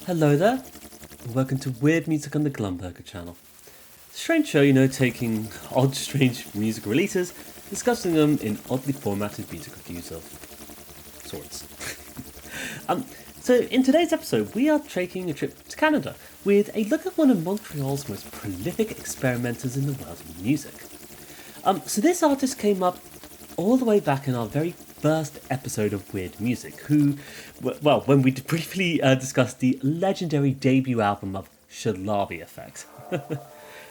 Hello there, and welcome to Weird Music on the Glumberger channel. It's a strange show, taking odd, strange music releases, discussing them in oddly formatted music reviews of sorts. So in today's episode, we are taking a trip to Canada with a look at one of Montreal's most prolific experimenters in the world of music. So this artist came up all the way back in our very first episode of Weird Music, when we briefly discussed the legendary debut album of Shalabi Effect.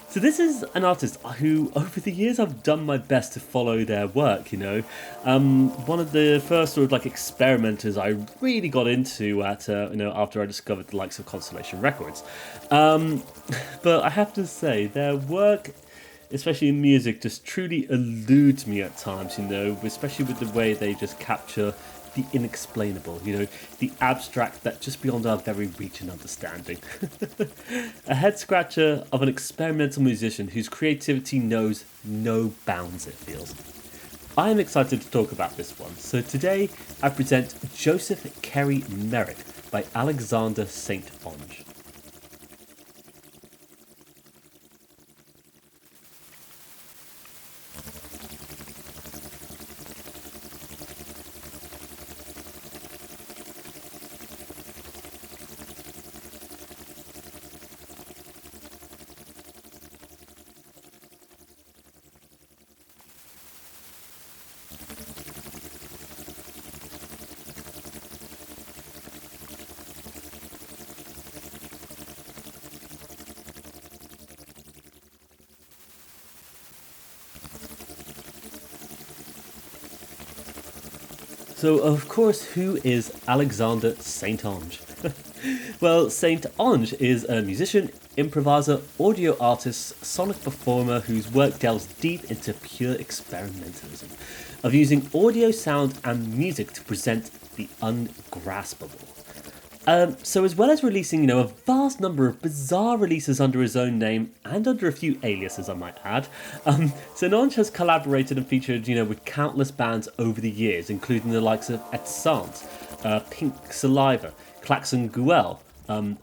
So this is an artist who, over the years, I've done my best to follow their work, One of the first sort of experimenters I really got into after I discovered the likes of Constellation Records. But I have to say, their work, especially in music, just truly eludes me at times, especially with the way they just capture the inexplainable, the abstract that just beyond our very reach and understanding. A head scratcher of an experimental musician whose creativity knows no bounds, it feels. I am excited to talk about this one, so today I present Joseph Carey Merrick by Alexandre St-Onge. So, of course, who is Alexandre St-Onge? Well, St-Onge is a musician, improviser, audio artist, sonic performer whose work delves deep into pure experimentalism, of using audio, sound, and music to present the ungraspable. So as well as releasing, a vast number of bizarre releases under his own name and under a few aliases, I might add, St-Onge has collaborated and featured, with countless bands over the years, including the likes of Essence, Pink Saliva, Klaxon Guel,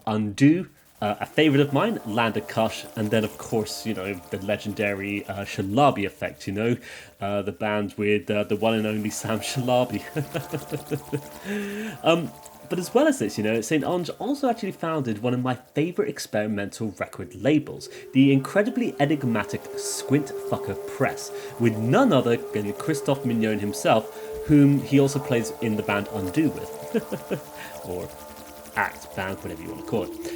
Undo, a favourite of mine, Landa Kush, and then of course, the legendary Shalabi Effect, the band with the one and only Sam Shalabi. But as well as this, St-Onge also actually founded one of my favourite experimental record labels, the incredibly enigmatic Squint Fucker Press, with none other than Christophe Mignon himself, whom he also plays in the band Undo with. Or act, band, whatever you want to call it.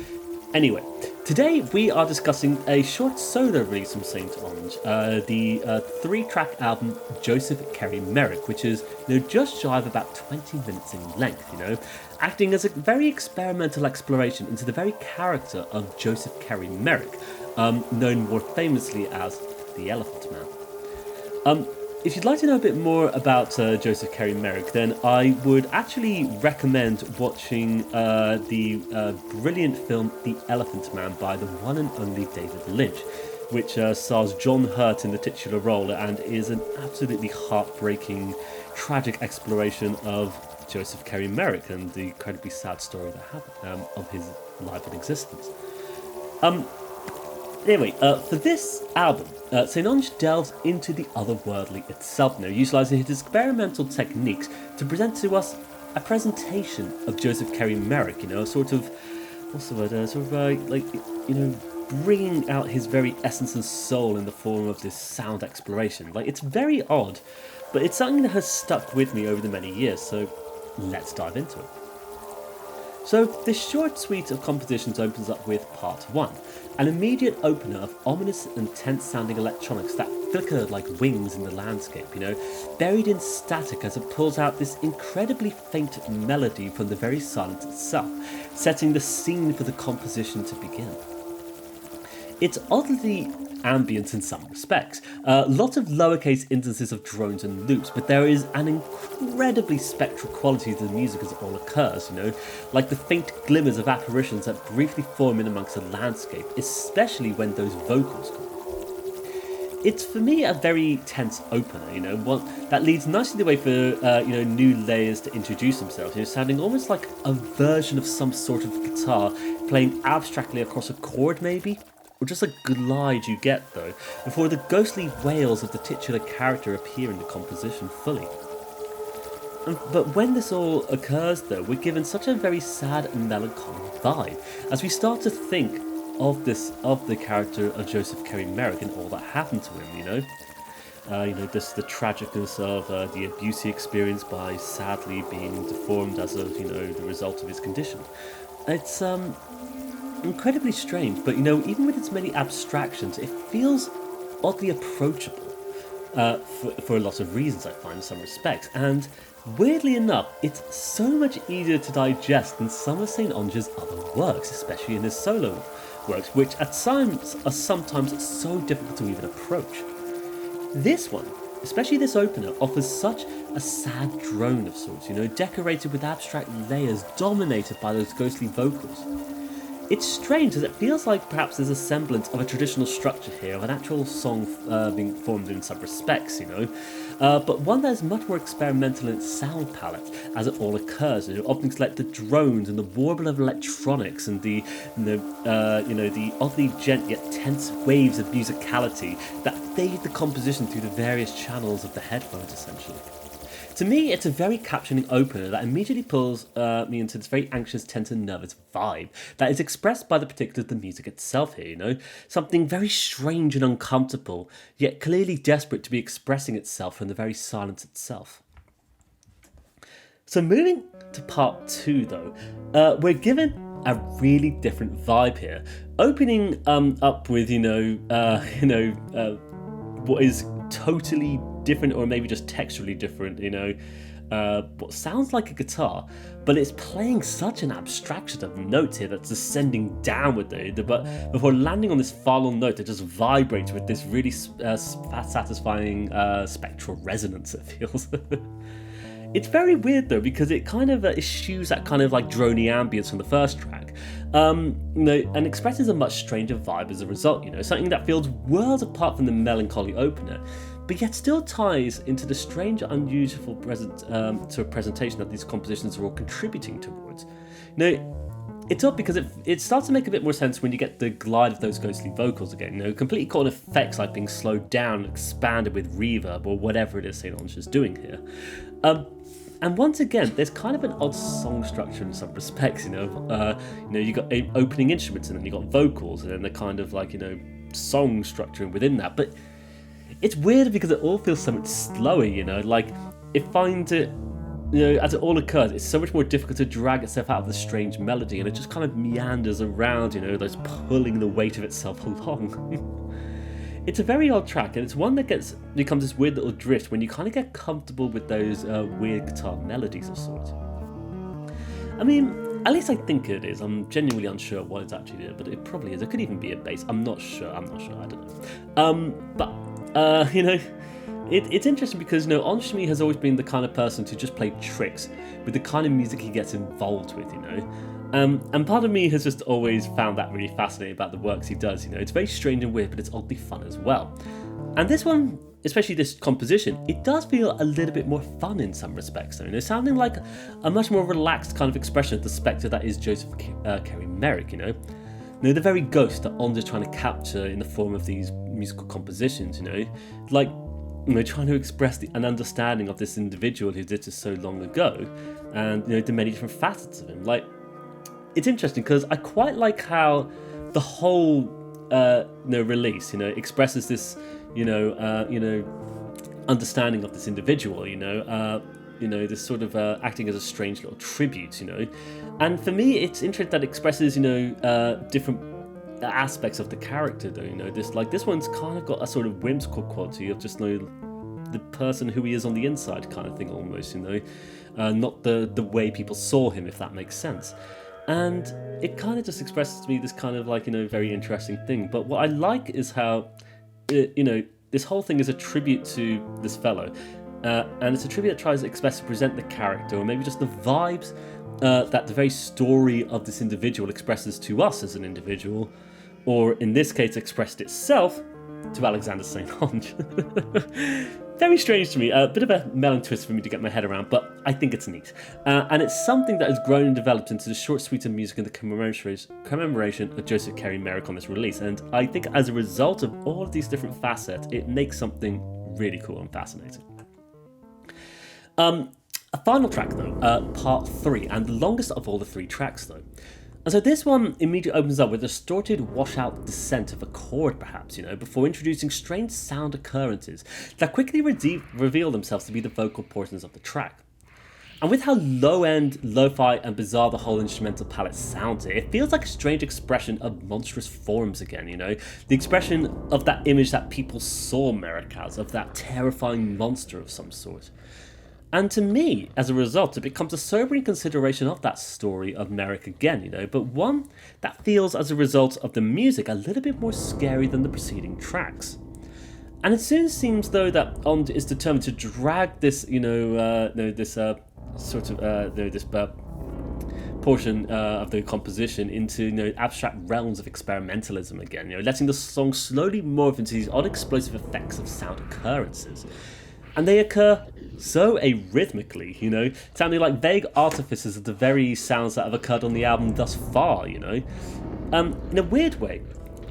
Anyway, today we are discussing a short solo release from St-Onge, the 3-track album Joseph Carey Merrick, which is just shy of about 20 minutes in length, acting as a very experimental exploration into the very character of Joseph Carey Merrick, known more famously as the Elephant Man. If you'd like to know a bit more about Joseph Carey Merrick, then I would actually recommend watching the brilliant film The Elephant Man by the one and only David Lynch, which stars John Hurt in the titular role and is an absolutely heartbreaking, tragic exploration of Joseph Carey Merrick and the incredibly sad story that happened of his life and existence. Anyway, for this album, St-Onge delves into the otherworldly itself now, utilising his experimental techniques to present to us a presentation of Joseph Carey Merrick, sort of, what's the word, bringing out his very essence and soul in the form of this sound exploration. It's very odd, but it's something that has stuck with me over the many years, so let's dive into it. So this short suite of compositions opens up with part 1, an immediate opener of ominous and tense-sounding electronics that flicker like wings in the landscape, buried in static as it pulls out this incredibly faint melody from the very silence itself, setting the scene for the composition to begin. It's oddly ambient in some respects. Lots of lowercase instances of drones and loops, but there is an incredibly spectral quality to the music as it all occurs, like the faint glimmers of apparitions that briefly form in amongst the landscape, especially when those vocals come. it's for me a very tense opener, one that leads nicely the way for new layers to introduce themselves, sounding almost like a version of some sort of guitar playing abstractly across a chord maybe, or just a glide you get though, before the ghostly wails of the titular character appear in the composition fully. But when this all occurs though, we're given such a very sad and melancholy vibe as we start to think of the character of Joseph Carey Merrick and all that happened to him, the tragicness of the abuse he experienced by sadly being deformed as of, the result of his condition. It's incredibly strange, but even with its many abstractions, it feels oddly approachable for a lot of reasons, I find, in some respects. And weirdly enough, it's so much easier to digest than some of St-Onge's other works, especially in his solo works, which at times are sometimes so difficult to even approach. This one, especially this opener, offers such a sad drone of sorts, decorated with abstract layers dominated by those ghostly vocals. It's strange as it feels like perhaps there's a semblance of a traditional structure here of an actual song being formed in some respects, but one that is much more experimental in its sound palette as it all occurs, often like the drones and the warble of electronics and the oddly gent yet tense waves of musicality that fade the composition through the various channels of the headphones essentially. To me, it's a very capturing opener that immediately pulls me into this very anxious, tense and nervous vibe that is expressed by the particulars of the music itself here, Something very strange and uncomfortable, yet clearly desperate to be expressing itself from the very silence itself. So moving to part 2 though, we're given a really different vibe here. Opening up with, what is totally different, or maybe just texturally different, what sounds like a guitar, but it's playing such an abstraction of notes here that's descending downward but before landing on this final note that just vibrates with this really satisfying spectral resonance, it feels. It's very weird though, because it kind of eschews that kind of like drony ambience from the first track, and expresses a much stranger vibe as a result, something that feels worlds apart from the melancholy opener, but yet still ties into the strange, unusual to a presentation that these compositions are all contributing towards. It's odd because it starts to make a bit more sense when you get the glide of those ghostly vocals again, completely caught in effects like being slowed down and expanded with reverb or whatever it is St-Onge is doing here. And once again, there's kind of an odd song structure in some respects, you got opening instruments and then you got vocals and then the kind of like, song structure within that. But it's weird because it all feels so much slower, like it finds it, as it all occurs, it's so much more difficult to drag itself out of the strange melody and it just kind of meanders around, those pulling the weight of itself along. It's a very odd track, and it's one that becomes this weird little drift when you kind of get comfortable with those weird guitar melodies of sorts. I mean, at least I think it is. I'm genuinely unsure what it's actually doing, but it probably is. It could even be a bass. I'm not sure. I don't know. It's interesting because, Onge to me has always been the kind of person to just play tricks with the kind of music he gets involved with, And part of me has just always found that really fascinating about the works he does, It's very strange and weird, but it's oddly fun as well. And this one, especially this composition, it does feel a little bit more fun in some respects, though, sounding like a much more relaxed kind of expression of the spectre that is Joseph Carey Merrick, the very ghost that Onge is trying to capture in the form of these musical compositions, like, trying to express an understanding of this individual who did this so long ago, and, the many different facets of him, like. It's interesting because I quite like how the whole release, expresses this, understanding of this individual, this sort of acting as a strange little tribute, And for me, it's interesting that it expresses, different aspects of the character, though, this one's kind of got a sort of whimsical quality of just, the person who he is on the inside kind of thing almost, not the way people saw him, if that makes sense. And it kind of just expresses to me this kind of like, very interesting thing. But what I like is how, this whole thing is a tribute to this fellow. And it's a tribute that tries to express and present the character, or maybe just the vibes that the very story of this individual expresses to us as an individual, or in this case expressed itself to Alexandre St-Onge. Very strange to me, a bit of a melon twist for me to get my head around, but I think it's neat. And it's something that has grown and developed into the short suite of music in the commemoration of Joseph Carey Merrick on this release. And I think as a result of all of these different facets, it makes something really cool and fascinating. A final track though, part 3, and the longest of all the 3 tracks though. And so this one immediately opens up with a distorted washout descent of a chord perhaps, before introducing strange sound occurrences that quickly reveal themselves to be the vocal portions of the track. And with how low-end, lo-fi and bizarre the whole instrumental palette sounds here, it feels like a strange expression of monstrous forms again, The expression of that image that people saw Merrick as, of that terrifying monster of some sort. And to me, as a result, it becomes a sobering consideration of that story of Merrick again, but one that feels, as a result of the music, a little bit more scary than the preceding tracks. And it soon seems, though, that Onge is determined to drag this, portion of the composition into, abstract realms of experimentalism again, letting the song slowly morph into these odd explosive effects of sound occurrences. And they occur so arrhythmically, sounding like vague artifices of the very sounds that have occurred on the album thus far, in a weird way,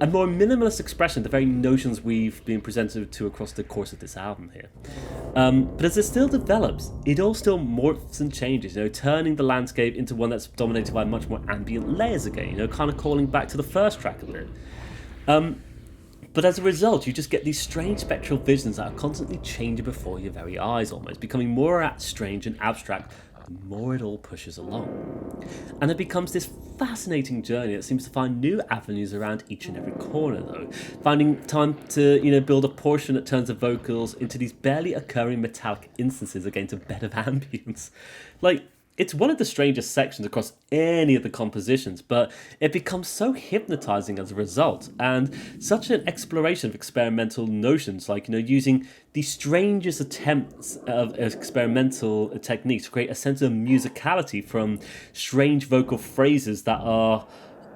a more minimalist expression of the very notions we've been presented to across the course of this album here. But as it still develops, it all still morphs and changes, turning the landscape into one that's dominated by much more ambient layers again, kind of calling back to the first track a bit. But as a result, you just get these strange spectral visions that are constantly changing before your very eyes almost, becoming more strange and abstract the more it all pushes along. And it becomes this fascinating journey that seems to find new avenues around each and every corner though, finding time to, build a portion that turns the vocals into these barely occurring metallic instances against a bed of ambience. It's one of the strangest sections across any of the compositions, but it becomes so hypnotizing as a result, and such an exploration of experimental notions, using the strangest attempts of experimental techniques to create a sense of musicality from strange vocal phrases that are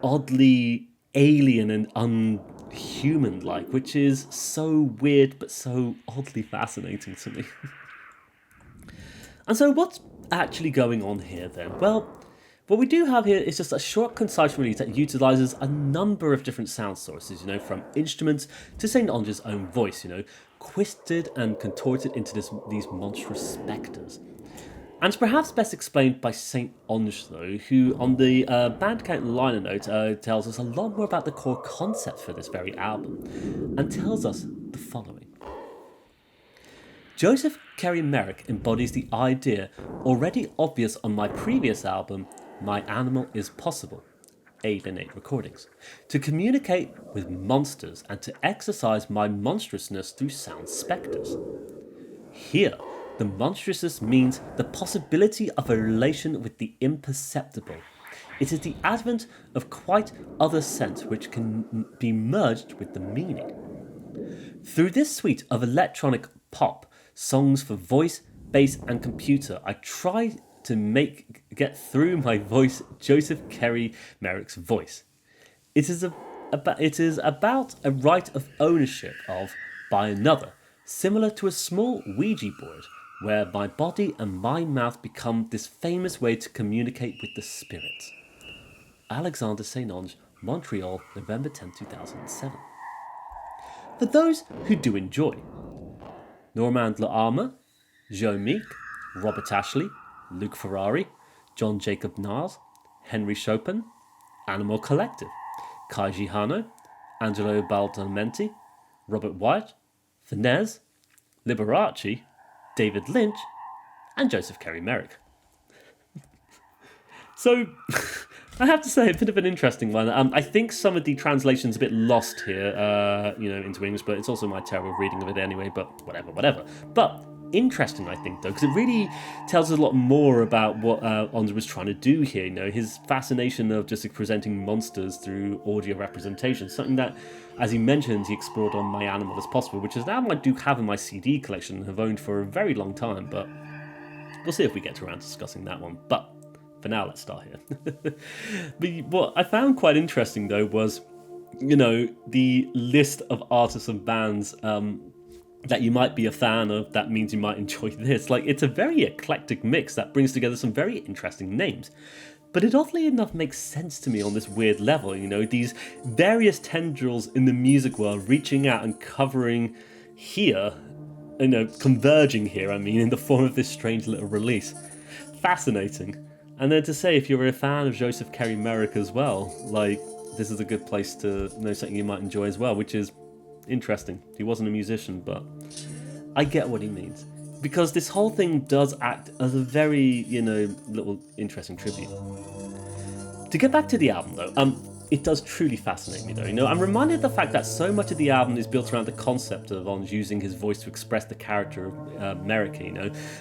oddly alien and unhuman-like, which is so weird but so oddly fascinating to me. And so what's actually going on here then? Well, what we do have here is just a short, concise release that utilises a number of different sound sources, from instruments to St-Onge's own voice, twisted and contorted into these monstrous spectres. And it's perhaps best explained by St-Onge, though, who on the Bandcamp liner note tells us a lot more about the core concept for this very album, and tells us the following. Joseph Carey Merrick embodies the idea, already obvious on my previous album, My Animal is Possible, Alienate Recordings, to communicate with monsters and to exercise my monstrousness through sound spectres. Here, the monstrousness means the possibility of a relation with the imperceptible. It is the advent of quite other sense which can be merged with the meaning. Through this suite of electronic pop, songs for voice, bass and computer, I try to get through my voice Joseph Carey Merrick's voice. It is about a right of ownership of by another, similar to a small Ouija board, where my body and my mouth become this famous way to communicate with the spirit. Alexandre St-Onge, Montreal, November 10, 2007. For those who do enjoy, Normand L'Arme, Joe Meek, Robert Ashley, Luke Ferrari, John Jacob Nars, Henry Chopin, Animal Collective, Kaiji Hano, Angelo Baldamenti, Robert Wyatt, Finez, Liberace, David Lynch, and Joseph Carey Merrick. So, I have to say, a bit of an interesting one. I think some of the translation's a bit lost here, into English, but it's also my terrible reading of it anyway, but whatever. But interesting, I think, though, because it really tells us a lot more about what Onge was trying to do here, his fascination of just presenting monsters through audio representation, something that, as he mentioned, he explored on My Animal is Possible, which is an album I do have in my CD collection and have owned for a very long time, but we'll see if we get around to discussing that one. But for now, let's start here. But what I found quite interesting, though, was the list of artists and bands that you might be a fan of, that means you might enjoy this. Like, it's a very eclectic mix that brings together some very interesting names. But it oddly enough makes sense to me on this weird level, these various tendrils in the music world reaching out and covering here, converging here, in the form of this strange little release. Fascinating. And then to say, if you're a fan of Joseph Carey Merrick as well, like, this is a good place to know something you might enjoy as well, which is interesting. He wasn't a musician, but I get what he means. Because this whole thing does act as a very, little interesting tribute. To get back to the album, though, it does truly fascinate me, though. I'm reminded of the fact that so much of the album is built around the concept of Onge using his voice to express the character of Merrick,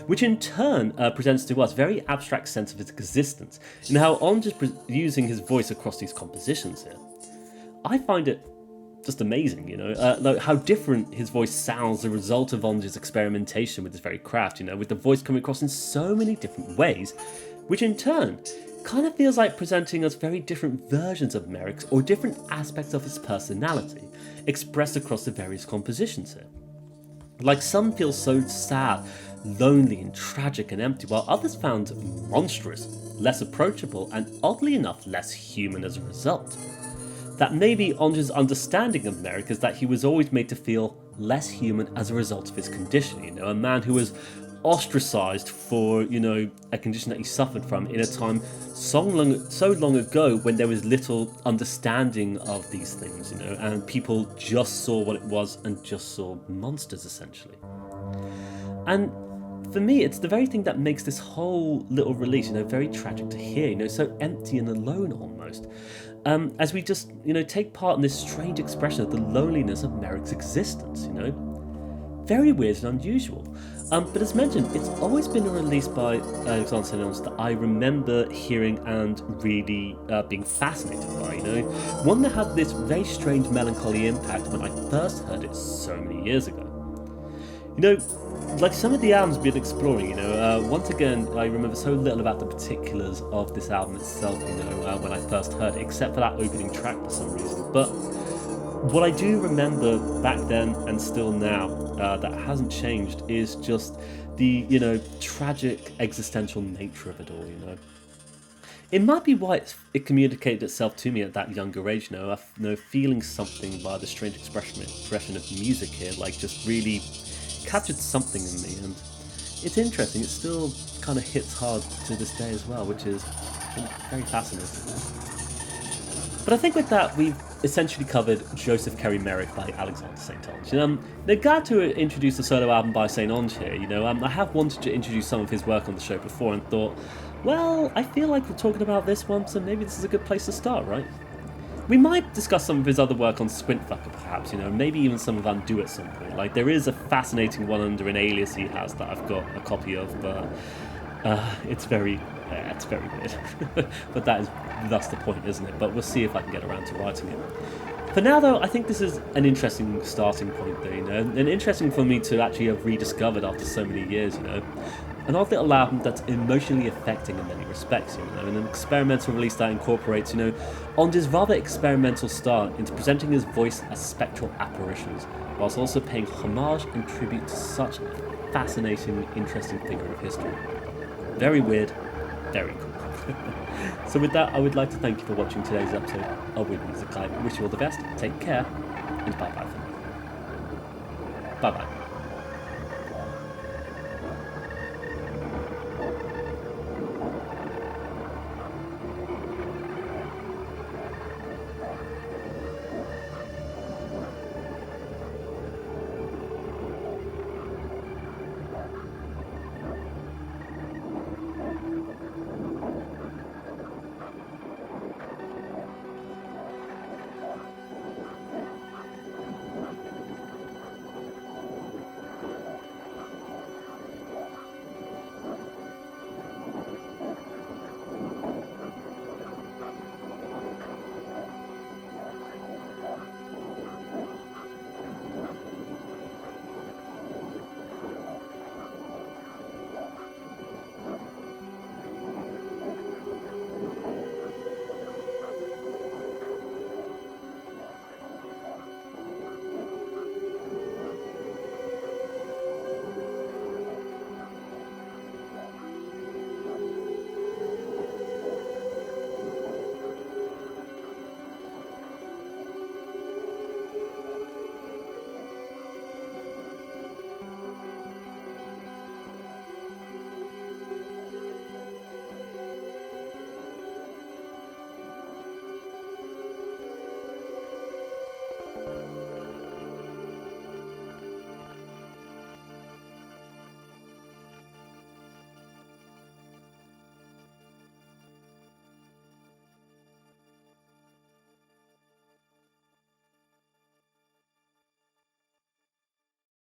which in turn presents to us a very abstract sense of his existence, and how Onge is using his voice across these compositions here. I find it just amazing, like how different his voice sounds as a result of Onge's experimentation with this very craft, with the voice coming across in so many different ways, which in turn kind of feels like presenting us very different versions of Merrick's or different aspects of his personality expressed across the various compositions here. Like, some feel so sad, lonely and tragic and empty, while others found monstrous, less approachable, and oddly enough less human as a result. That maybe Onge's understanding of Merrick is that he was always made to feel less human as a result of his condition, a man who was ostracized for, a condition that he suffered from in a time so long ago when there was little understanding of these things, and people just saw what it was and just saw monsters, essentially. And for me, it's the very thing that makes this whole little release, very tragic to hear, so empty and alone almost. As we just, take part in this strange expression of the loneliness of Merrick's existence, Very weird and unusual. But as mentioned, it's always been a release by Alexandre St-Onge that I remember hearing and really being fascinated by, One that had this very strange melancholy impact when I first heard it so many years ago. Like some of the albums we've been exploring, once again, I remember so little about the particulars of this album itself, when I first heard it, except for that opening track for some reason. But what I do remember back then and still now, that hasn't changed, is just the, tragic existential nature of it all, It might be why it communicated itself to me at that younger age, feeling something by the strange expression of music here, like just really captured something in me, and it's interesting. It still kind of hits hard to this day as well, which is very fascinating. But I think with that, we've essentially covered Joseph Carey Merrick by Alexandre St-Onge. They're glad to introduce the solo album by St-Onge here. I have wanted to introduce some of his work on the show before and thought, well, I feel like we're talking about this one, so maybe this is a good place to start, right? We might discuss some of his other work on Squintfucker, perhaps, maybe even some of Undo at some point. Like, there is a fascinating one under an alias he has that I've got a copy of, but it's very weird. But that's the point, isn't it? But we'll see if I can get around to writing it. For now, though, I think this is an interesting starting point, though, and interesting for me to actually have rediscovered after so many years, An odd little album that's emotionally affecting in many respects, and an experimental release that incorporates, Onge's rather experimental style into presenting his voice as spectral apparitions, whilst also paying homage and tribute to such a fascinating, interesting figure of history. Very weird, very cool. So with that, I would like to thank you for watching today's episode of Weird Music. I wish you all the best, take care, and bye-bye for now. Bye-bye.